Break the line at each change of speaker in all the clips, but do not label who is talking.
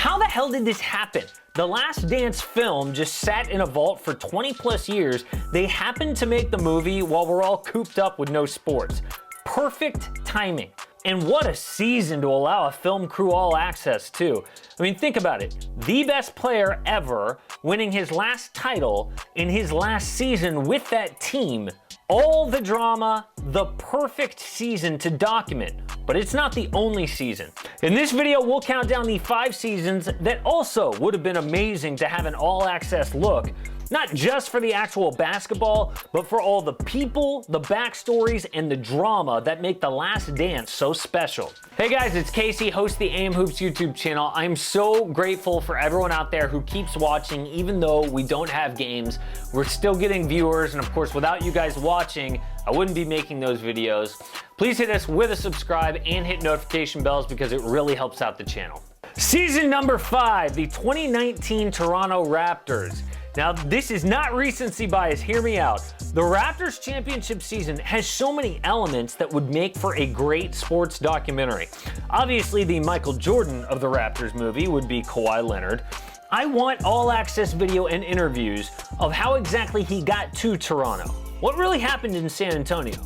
How the hell did this happen? The Last Dance film just sat in a vault for 20 plus years. They happened to make the movie while we're all cooped up with no sports. Perfect timing. And what a season to allow a film crew all access to. I mean, think about it. The best player ever winning his last title in his last season with that team. All the drama, the perfect season to document. But it's not the only season. In this video, we'll count down the 5 seasons that also would have been amazing to have an all-access look. Not just for the actual basketball, but for all the people, the backstories, and the drama that make The Last Dance so special. Hey guys, it's Casey, host of the AM Hoops YouTube channel. I'm so grateful for everyone out there who keeps watching, even though we don't have games. We're still getting viewers, and of course, without you guys watching, I wouldn't be making those videos. Please hit us with a subscribe and hit notification bells because it really helps out the channel. Season number 5, the 2019 Toronto Raptors. Now, this is not recency bias, hear me out. The Raptors championship season has so many elements that would make for a great sports documentary. Obviously, the Michael Jordan of the Raptors movie would be Kawhi Leonard. I want all-access video and interviews of how exactly he got to Toronto. What really happened in San Antonio?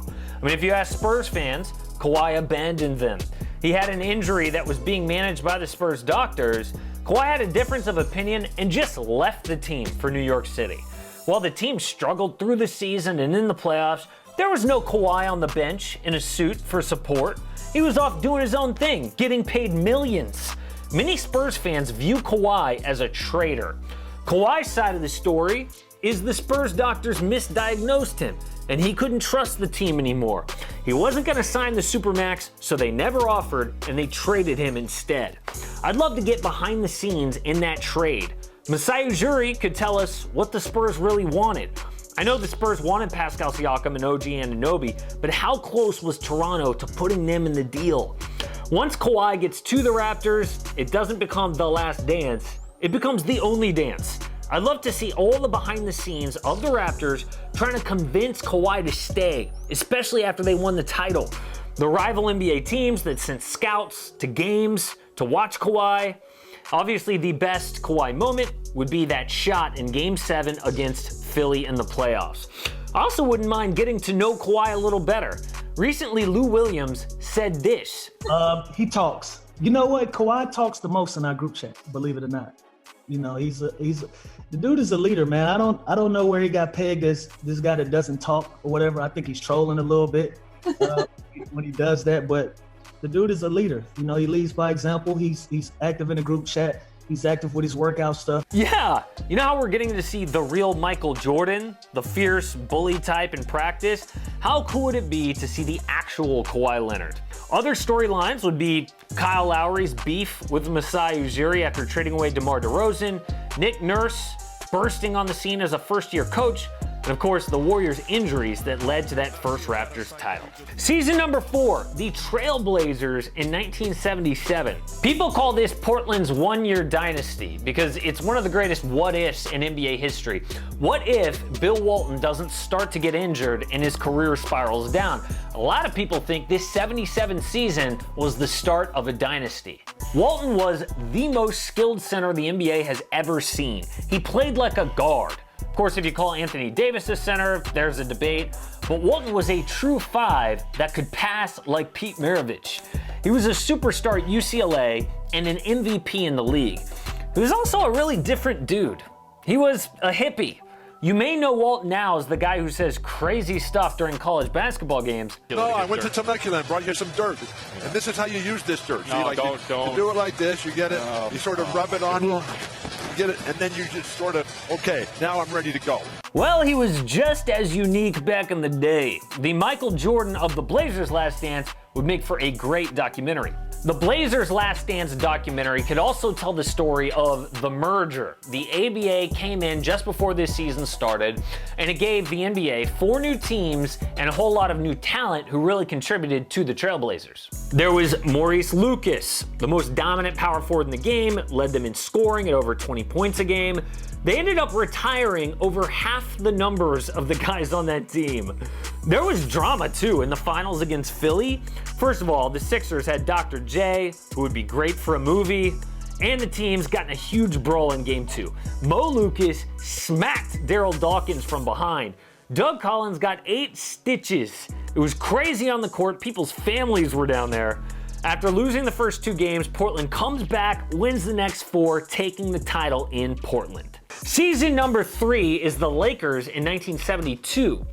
I mean, if you ask Spurs fans, Kawhi abandoned them. He had an injury that was being managed by the Spurs doctors. Kawhi had a difference of opinion and just left the team for New York City. While the team struggled through the season and in the playoffs, there was no Kawhi on the bench in a suit for support. He was off doing his own thing, getting paid millions. Many Spurs fans view Kawhi as a traitor. Kawhi's side of the story is the Spurs doctors misdiagnosed him, and he couldn't trust the team anymore. He wasn't going to sign the Supermax, so they never offered, and they traded him instead. I'd love to get behind the scenes in that trade. Masai Ujiri could tell us what the Spurs really wanted. I know the Spurs wanted Pascal Siakam and OG Anunoby, but how close was Toronto to putting them in the deal? Once Kawhi gets to the Raptors, it doesn't become the last dance, it becomes the only dance. I'd love to see all the behind the scenes of the Raptors trying to convince Kawhi to stay, especially after they won the title. The rival NBA teams that sent scouts to games to watch Kawhi. Obviously, the best Kawhi moment would be that shot in Game 7 against Philly in the playoffs. I also wouldn't mind getting to know Kawhi a little better. Recently, Lou Williams said this.
He talks. You know what? Kawhi talks the most in our group chat, believe it or not. You know, the dude is a leader, man. I don't know where he got pegged as this guy that doesn't talk or whatever. I think he's trolling a little bit when he does that, but the dude is a leader. You know, he leads by example. He's active in the group chat. He's active with his workout stuff.
Yeah, you know how we're getting to see the real Michael Jordan, the fierce bully type in practice? How cool would it be to see the actual Kawhi Leonard? Other storylines would be Kyle Lowry's beef with Masai Ujiri after trading away DeMar DeRozan, Nick Nurse bursting on the scene as a first-year coach, and of course, the Warriors' injuries that led to that first Raptors title. Season number 4, the Trailblazers in 1977. People call this Portland's one-year dynasty because it's one of the greatest what-ifs in NBA history. What if Bill Walton doesn't start to get injured and his career spirals down? A lot of people think this 77 season was the start of a dynasty. Walton was the most skilled center the NBA has ever seen. He played like a guard. Of course, if you call Anthony Davis a center, there's a debate, but Walton was a true 5 that could pass like Pete Maravich. He was a superstar at UCLA and an MVP in the league. He was also a really different dude. He was a hippie. You may know Walton now as the guy who says crazy stuff during college basketball games.
No, I went to Temecula and brought you some dirt. And this is how you use this dirt.
No,
you do it like this, you get it, you sort of rub it on, you get it, and then you just sort of, okay, now I'm ready to go.
Well, he was just as unique back in the day. The Michael Jordan of the Blazers Last Dance would make for a great documentary. The Blazers Last Dance documentary could also tell the story of the merger. The ABA came in just before this season started, and it gave the NBA 4 new teams and a whole lot of new talent who really contributed to the Trailblazers. There was Maurice Lucas, the most dominant power forward in the game, led them in scoring at over 20 points a game. They ended up retiring over half the numbers of the guys on that team. There was drama too in the finals against Philly. First of all, the Sixers had Dr. J, who would be great for a movie. And the teams got in a huge brawl in Game 2. Mo Lucas smacked Daryl Dawkins from behind. Doug Collins got 8 stitches. It was crazy on the court. People's families were down there. After losing the first 2 games, Portland comes back, wins the next 4, taking the title in Portland. Season number 3 is the Lakers in 1972.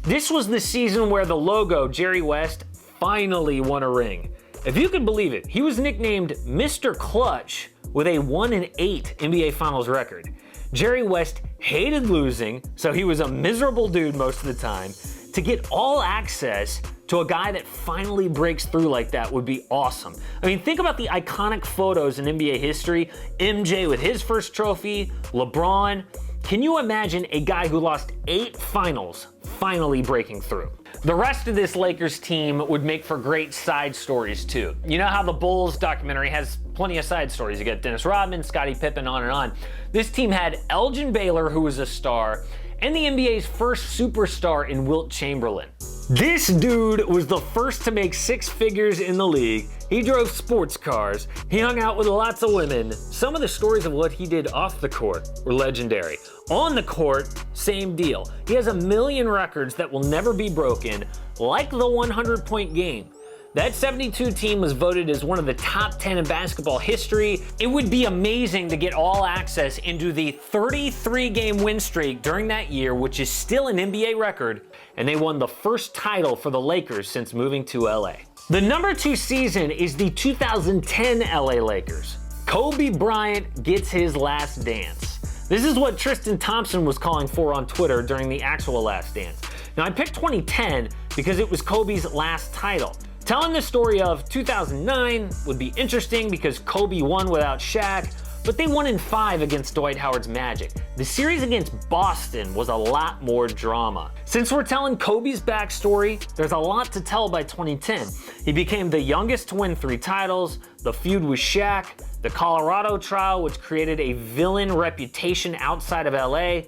This was the season where the logo, Jerry West, finally won a ring. If you can believe it, he was nicknamed Mr. Clutch with a 1-8 NBA Finals record. Jerry West hated losing, so he was a miserable dude most of the time. To get all access to a guy that finally breaks through like that would be awesome. I mean, think about the iconic photos in NBA history. MJ with his first trophy, LeBron. Can you imagine a guy who lost 8 finals finally breaking through? The rest of this Lakers team would make for great side stories too. You know how the Bulls documentary has plenty of side stories. You got Dennis Rodman, Scottie Pippen, on and on. This team had Elgin Baylor, who was a star, and the NBA's first superstar in Wilt Chamberlain. This dude was the first to make 6 figures in the league. He drove sports cars. He hung out with lots of women. Some of the stories of what he did off the court were legendary. On the court, same deal. He has 1 million records that will never be broken, like the 100-point game. That 72 team was voted as one of the top 10 in basketball history. It would be amazing to get all access into the 33-game win streak during that year, which is still an NBA record, and they won the first title for the Lakers since moving to LA. The number 2 season is the 2010 LA Lakers. Kobe Bryant gets his last dance. This is what Tristan Thompson was calling for on Twitter during the actual Last Dance. Now, I picked 2010 because it was Kobe's last title. Telling the story of 2009 would be interesting because Kobe won without Shaq, but they won in 5 against Dwight Howard's Magic. The series against Boston was a lot more drama. Since we're telling Kobe's backstory, there's a lot to tell by 2010. He became the youngest to win 3 titles, the feud with Shaq, the Colorado trial, which created a villain reputation outside of LA.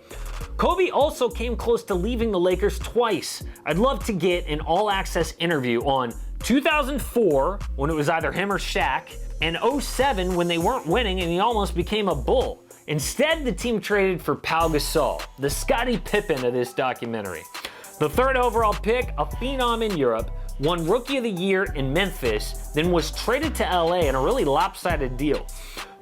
Kobe also came close to leaving the Lakers twice. I'd love to get an all-access interview on 2004, when it was either him or Shaq, and 07 when they weren't winning and he almost became a Bull. Instead, the team traded for Pau Gasol, the Scottie Pippen of this documentary. The 3rd overall pick, a phenom in Europe, won Rookie of the Year in Memphis, then was traded to LA in a really lopsided deal.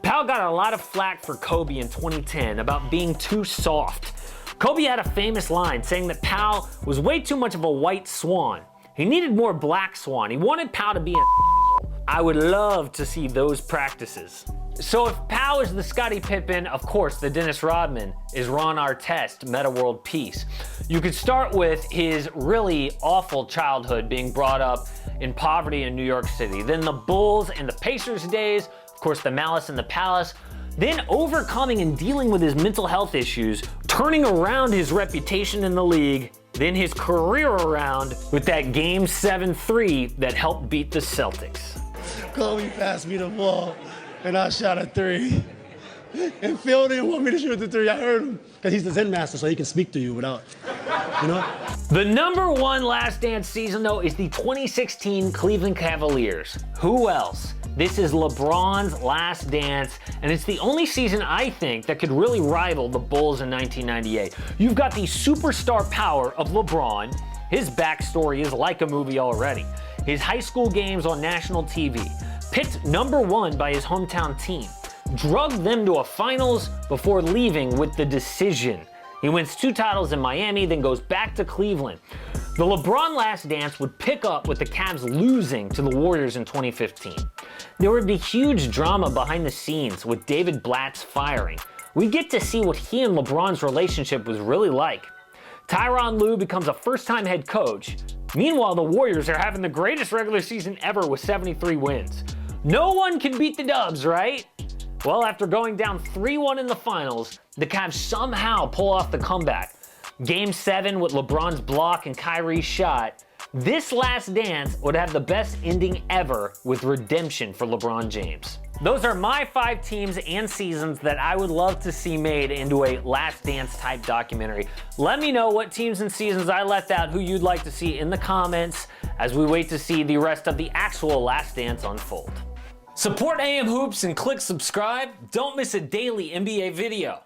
Pau got a lot of flack for Kobe in 2010 about being too soft. Kobe had a famous line saying that Pau was way too much of a white swan. He needed more black swan. He wanted Pau to be an I would love to see those practices. So if Pau is the Scottie Pippen, of course the Dennis Rodman is Ron Artest, Metta World Peace. You could start with his really awful childhood being brought up in poverty in New York City. Then the Bulls and the Pacers days, of course the Malice in the Palace. Then overcoming and dealing with his mental health issues, turning around his reputation in the league, then his career around with that Game 7-3 that helped beat the Celtics.
Kobe passed me the ball, and I shot a 3. And Phil didn't want me to shoot the 3. I heard him, because he's the Zen master, so he can speak to you without, you know?
The number 1 Last Dance season, though, is the 2016 Cleveland Cavaliers. Who else? This is LeBron's Last Dance, and it's the only season, I think, that could really rival the Bulls in 1998. You've got the superstar power of LeBron. His backstory is like a movie already. His high school games on national TV, picked number 1 by his hometown team, drugged them to a finals before leaving with the decision. He wins 2 titles in Miami, then goes back to Cleveland. The LeBron Last Dance would pick up with the Cavs losing to the Warriors in 2015. There would be huge drama behind the scenes with David Blatt's firing. We get to see what he and LeBron's relationship was really like. Tyronn Lue becomes a first-time head coach. Meanwhile, the Warriors are having the greatest regular season ever with 73 wins. No one can beat the Dubs, right? Well, after going down 3-1 in the finals, the Cavs somehow pull off the comeback. Game 7 with LeBron's block and Kyrie's shot. This Last Dance would have the best ending ever with redemption for LeBron James. Those are my 5 teams and seasons that I would love to see made into a Last Dance type documentary. Let me know what teams and seasons I left out, who you'd like to see in the comments as we wait to see the rest of the actual Last Dance unfold. Support AM Hoops and click subscribe. Don't miss a daily NBA video.